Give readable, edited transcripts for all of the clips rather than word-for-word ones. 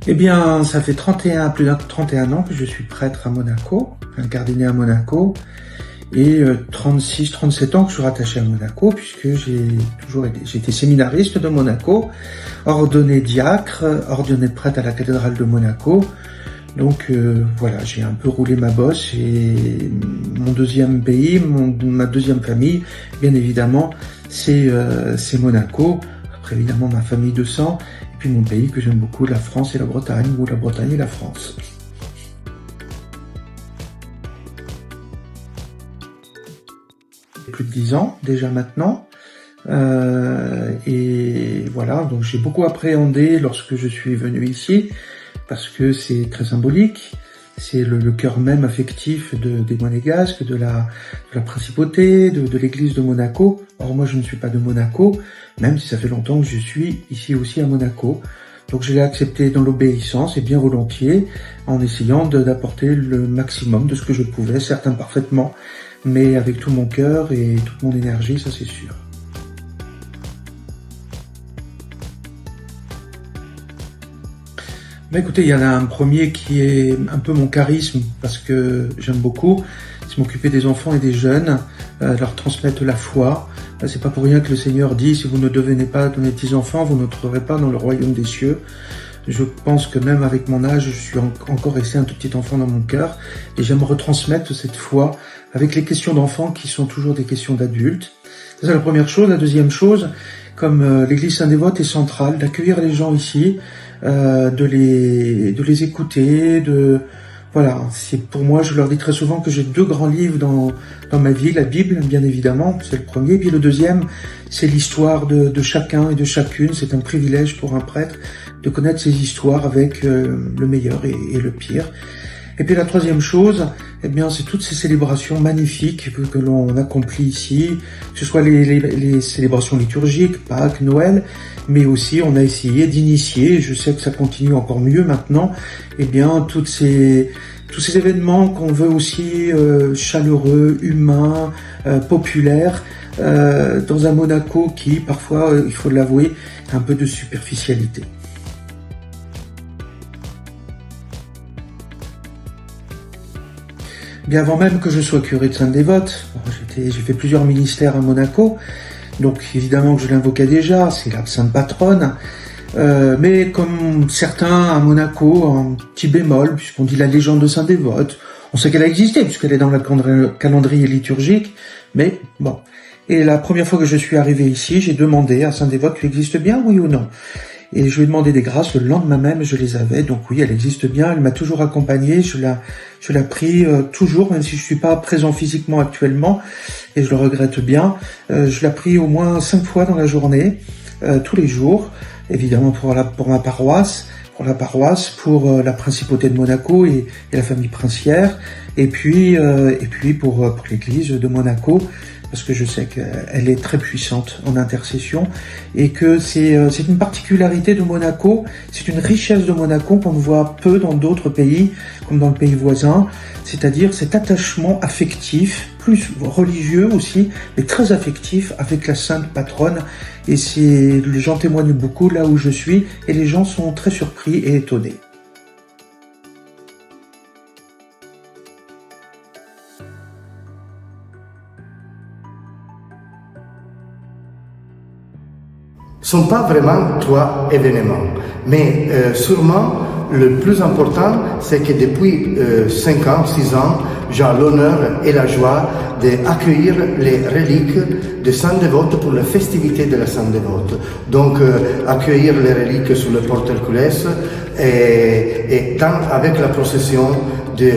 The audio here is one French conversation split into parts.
Eh bien, ça fait plus de 31 ans que je suis prêtre à Monaco, incardiné à Monaco, et 37 ans que je suis rattaché à Monaco, puisque j'ai été séminariste de Monaco, ordonné diacre, ordonné prêtre à la cathédrale de Monaco. Donc voilà, j'ai un peu roulé ma bosse, et mon deuxième pays, ma deuxième famille, bien évidemment, c'est Monaco. Après évidemment ma famille de sang, et puis mon pays que j'aime beaucoup, la France et la Bretagne, ou la Bretagne et la France. Plus de 10 ans déjà maintenant, et voilà, donc j'ai beaucoup appréhendé lorsque je suis venu ici, parce que c'est très symbolique, c'est le cœur même affectif des Monégasques, de la principauté, de l'église de Monaco. Or moi je ne suis pas de Monaco, même si ça fait longtemps que je suis ici aussi à Monaco. Donc je l'ai accepté dans l'obéissance et bien volontiers, en essayant d'apporter le maximum de ce que je pouvais, certes imparfaitement, mais avec tout mon cœur et toute mon énergie, ça c'est sûr. Bah écoutez, il y en a un premier qui est un peu mon charisme, parce que j'aime beaucoup, c'est m'occuper des enfants et des jeunes, leur transmettre la foi. C'est pas pour rien que le Seigneur dit, si vous ne devenez pas de mes petits enfants, vous n'entrerez pas dans le royaume des cieux. Je pense que même avec mon âge, je suis encore resté un tout petit enfant dans mon cœur, et j'aime retransmettre cette foi avec les questions d'enfants qui sont toujours des questions d'adultes. C'est la première chose. La deuxième chose, comme l'église Saint-Dévote est centrale, d'accueillir les gens ici, de les écouter, voilà, c'est pour moi, je leur dis très souvent que j'ai 2 grands livres dans ma vie, la Bible, bien évidemment, c'est le premier, puis le deuxième, c'est l'histoire de chacun et de chacune. C'est un privilège pour un prêtre de connaître ses histoires avec le meilleur et le pire. Et puis la troisième chose, eh bien, c'est toutes ces célébrations magnifiques que l'on accomplit ici, que ce soit les célébrations liturgiques, Pâques, Noël, mais aussi on a essayé d'initier, je sais que ça continue encore mieux maintenant, eh bien, tous ces événements qu'on veut aussi chaleureux, humains, populaires, dans un Monaco qui, parfois, il faut l'avouer, a un peu de superficialité. Bien avant même que je sois curé de Sainte-Dévote, j'ai fait plusieurs ministères à Monaco, donc évidemment que je l'invoquais déjà, c'est la sainte patronne, mais comme certains à Monaco, un petit bémol, puisqu'on dit la légende de Sainte-Dévote, on sait qu'elle a existé, puisqu'elle est dans le calendrier liturgique, mais bon. Et la première fois que je suis arrivé ici, j'ai demandé à Sainte-Dévote, tu existes bien, oui ou non ? Et je lui ai demandé des grâces, le lendemain même, je les avais. Donc oui, elle existe bien, elle m'a toujours accompagné, je la prie toujours, même si je suis pas présent physiquement actuellement, et je le regrette bien. Je la prie au moins 5 fois dans la journée, tous les jours, évidemment pour ma paroisse, pour la principauté de Monaco et la famille princière, et puis pour l'église de Monaco, parce que je sais qu'elle est très puissante en intercession, et que c'est une particularité de Monaco, c'est une richesse de Monaco qu'on voit peu dans d'autres pays, comme dans le pays voisin, c'est-à-dire cet attachement affectif, plus religieux aussi, mais très affectif avec la sainte patronne, et j'en témoigne beaucoup là où je suis, et les gens sont très surpris et étonnés. Ce ne sont pas vraiment 3 événements, mais sûrement le plus important, c'est que depuis 5 ans, 6 ans, j'ai l'honneur et la joie d'accueillir les reliques de Sainte-Dévote pour la festivité de la Sainte-Dévote. Donc, accueillir les reliques sur le porte Herculès et avec la procession de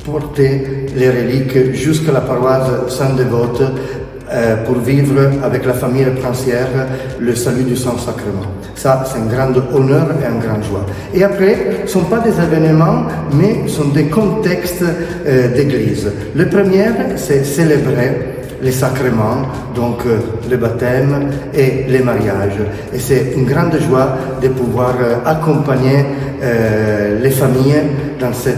porter les reliques jusqu'à la paroisse Sainte-Dévote pour vivre avec la famille princière le salut du Saint-Sacrement. Ça, c'est un grand honneur et une grande joie. Et après, ce ne sont pas des événements, mais ce sont des contextes d'église. Le premier, c'est célébrer les sacrements, donc le baptême et les mariages. Et c'est une grande joie de pouvoir accompagner les familles dans ces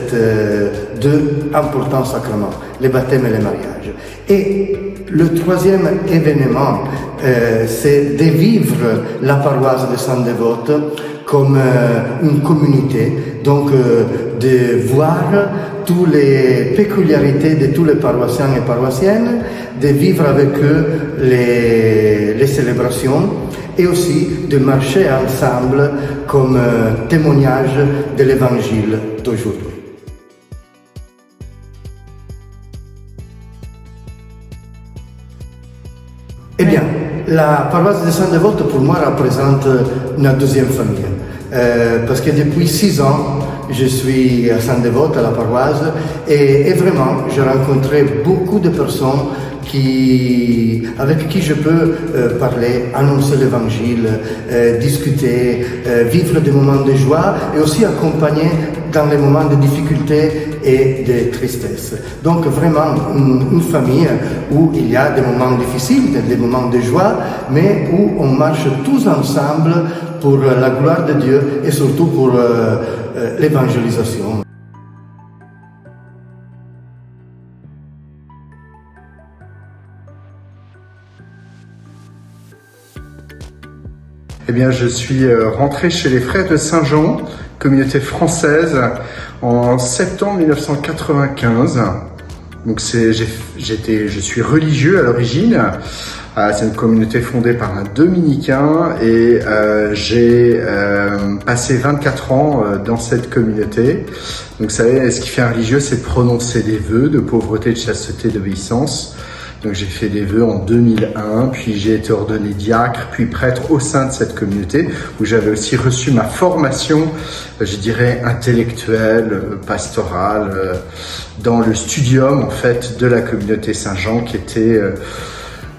2 importants sacrements, les baptêmes et les mariages. Et le troisième événement, c'est de vivre la paroisse de Sainte-Dévote comme une communauté, donc de voir toutes les peculiarités de tous les paroissiens et paroissiennes, de vivre avec eux les célébrations et aussi de marcher ensemble comme témoignage de l'évangile d'aujourd'hui. Eh bien, la paroisse de Saint-Dévote pour moi représente une deuxième famille. Parce que depuis 6 ans, je suis à Saint-Dévote, à la paroisse, et vraiment, j'ai rencontré beaucoup de personnes avec qui je peux parler, annoncer l'évangile, discuter, vivre des moments de joie et aussi accompagner dans les moments de difficulté et de tristesse. Donc vraiment une famille où il y a des moments difficiles, des moments de joie, mais où on marche tous ensemble pour la gloire de Dieu et surtout pour l'évangélisation. Eh bien, je suis rentré chez les Frères de Saint-Jean, communauté française, en septembre 1995. Donc je suis religieux à l'origine. C'est une communauté fondée par un dominicain et j'ai passé 24 ans dans cette communauté. Donc, vous savez, ce qui fait un religieux, c'est de prononcer des vœux de pauvreté, de chasteté, d'obéissance. Donc j'ai fait des vœux en 2001, puis j'ai été ordonné diacre, puis prêtre au sein de cette communauté, où j'avais aussi reçu ma formation, je dirais, intellectuelle, pastorale, dans le studium, en fait, de la communauté Saint-Jean, qui était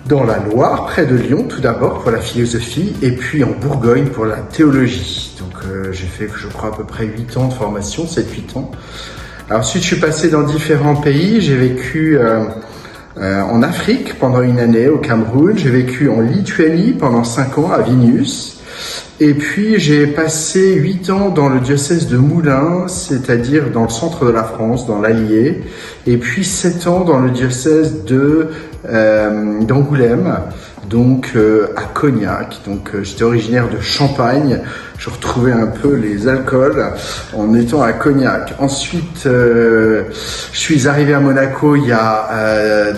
dans la Loire, près de Lyon, tout d'abord, pour la philosophie, et puis en Bourgogne pour la théologie. Donc j'ai fait, je crois, à peu près 8 ans de formation, 7-8 ans. Alors, ensuite, je suis passé dans différents pays, j'ai vécu en Afrique pendant 1 année au Cameroun, j'ai vécu en Lituanie pendant 5 ans à Vilnius, et puis j'ai passé 8 ans dans le diocèse de Moulins, c'est-à-dire dans le centre de la France, dans l'Allier, et puis 7 ans dans le diocèse d'Angoulême, donc à Cognac. Donc j'étais originaire de Champagne, je retrouvais un peu les alcools en étant à Cognac. Ensuite, je suis arrivé à Monaco il y a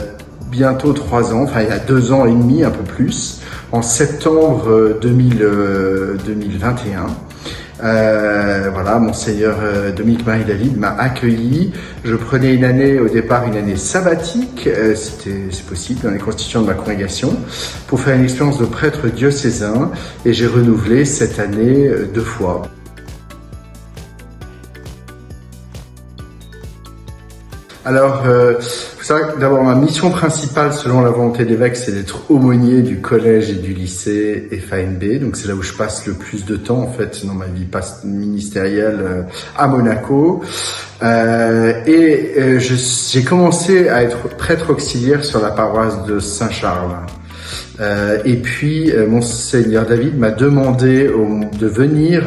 bientôt 3 ans, enfin il y a 2 ans et demi, un peu plus, en septembre 2021. Voilà, Monseigneur Dominique Marie David m'a accueilli. Je prenais une année, au départ, une année sabbatique, c'est possible dans les constitutions de ma congrégation, pour faire une expérience de prêtre diocésain, et j'ai renouvelé cette année 2 fois. Alors, vous savez, d'abord, ma mission principale, selon la volonté de l'évêque, c'est d'être aumônier du collège et du lycée FANB. Donc, c'est là où je passe le plus de temps, en fait, dans ma vie ministérielle à Monaco. J'ai commencé à être prêtre auxiliaire sur la paroisse de Saint-Charles. Et puis, Monseigneur David m'a demandé de venir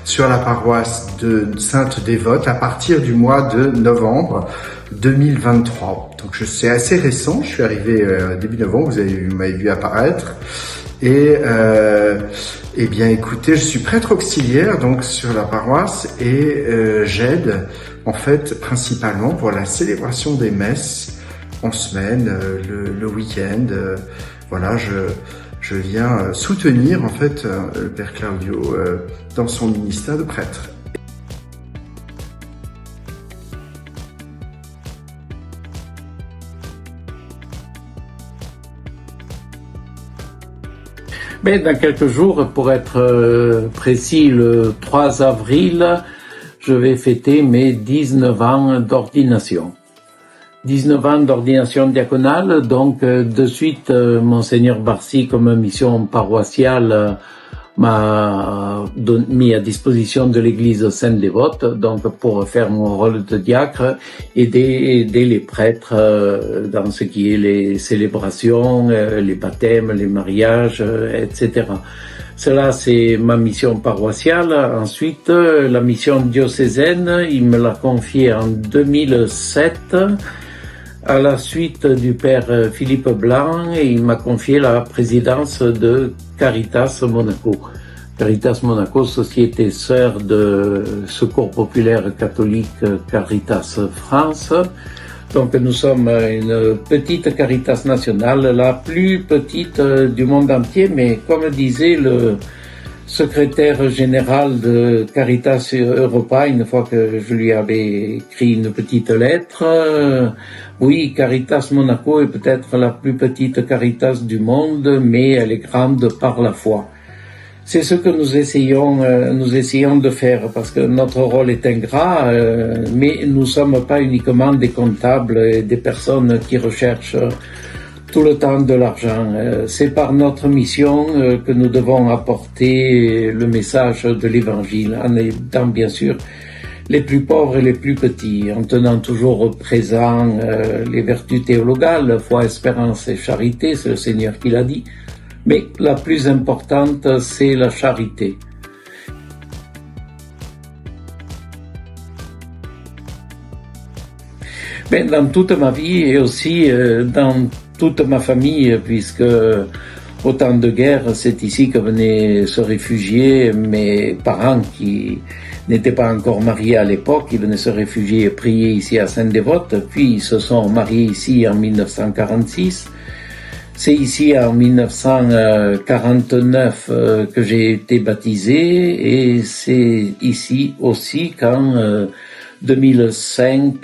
sur la paroisse de Sainte-Dévote à partir du mois de novembre 2023. Donc, c'est assez récent. Je suis arrivé début novembre. Vous m'avez vu apparaître. Et eh bien, écoutez, je suis prêtre auxiliaire donc sur la paroisse et j'aide en fait principalement pour la célébration des messes en semaine, le week-end. Voilà, je viens soutenir en fait le Père Claudio dans son ministère de prêtre. Mais dans quelques jours, pour être précis, le 3 avril, je vais fêter mes 19 ans d'ordination. 19 ans d'ordination diaconale, donc de suite, Monseigneur Barcy, comme mission paroissiale, m'a mis à disposition de l'église Sainte-Dévote, donc pour faire mon rôle de diacre, aider les prêtres dans ce qui est les célébrations, les baptêmes, les mariages, etc. Cela, c'est ma mission paroissiale. Ensuite, la mission diocésaine, il me l'a confiée en 2007, à la suite du père Philippe Blanc, et il m'a confié la présidence de Caritas Monaco. Caritas Monaco, société sœur de Secours populaire catholique Caritas France. Donc nous sommes une petite Caritas nationale, la plus petite du monde entier, mais comme disait le secrétaire général de Caritas Europa, une fois que je lui avais écrit une petite lettre, oui, Caritas Monaco est peut-être la plus petite Caritas du monde, mais elle est grande par la foi. C'est ce que nous essayons de faire, parce que notre rôle est ingrat, mais nous sommes pas uniquement des comptables et des personnes qui recherchent tout le temps de l'argent. C'est par notre mission que nous devons apporter le message de l'Évangile, en aidant bien sûr les plus pauvres et les plus petits, en tenant toujours présent les vertus théologales, foi, espérance et charité, c'est le Seigneur qui l'a dit. Mais la plus importante, c'est la charité. Ben, dans toute ma vie et aussi dans toute ma famille, puisque au temps de guerre, c'est ici que venaient se réfugier mes parents qui n'étaient pas encore mariés à l'époque. Ils venaient se réfugier et prier ici à Saint-Dévote, puis ils se sont mariés ici en 1946. C'est ici en 1949 que j'ai été baptisé et c'est ici aussi qu'en 2005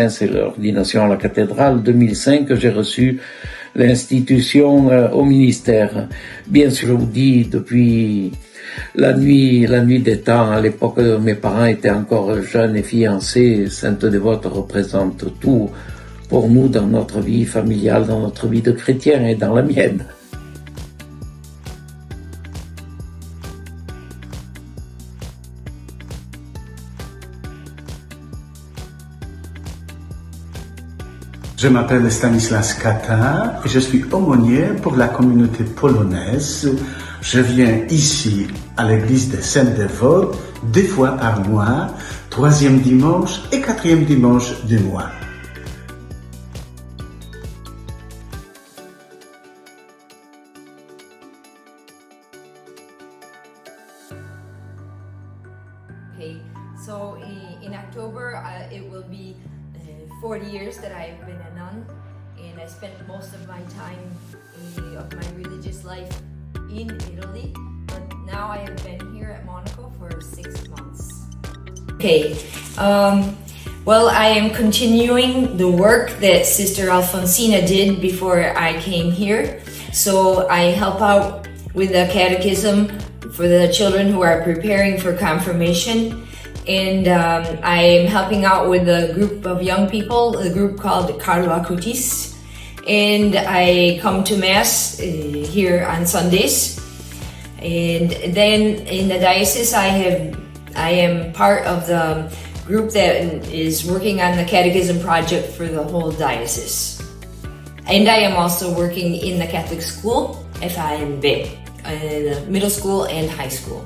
c'est l'ordination à la cathédrale, 2005 que j'ai reçu l'institution au ministère. Bien sûr, je vous dis, depuis la nuit des temps, à l'époque mes parents étaient encore jeunes et fiancés, Sainte Dévote représente tout pour nous dans notre vie familiale, dans notre vie de chrétien et dans la mienne. Je m'appelle Stanislas Kata et je suis aumônier pour la communauté polonaise. Je viens ici à l'église de Sainte-Dévote 2 fois par mois, 3e dimanche et 4e dimanche du mois. Okay, so in October it will be 40 years that I've been a nun, and I spent most of my time of my religious life in Italy, but now I have been here at Monaco for 6 months. Okay, well, I am continuing the work that Sister Alfonsina did before I came here, so I help out with the catechism for the children who are preparing for confirmation. And I am helping out with a group of young people, a group called Carlo Acutis. And I come to Mass here on Sundays. And then in the diocese, I am part of the group that is working on the catechism project for the whole diocese. And I am also working in the Catholic school, FIMB, middle school and high school.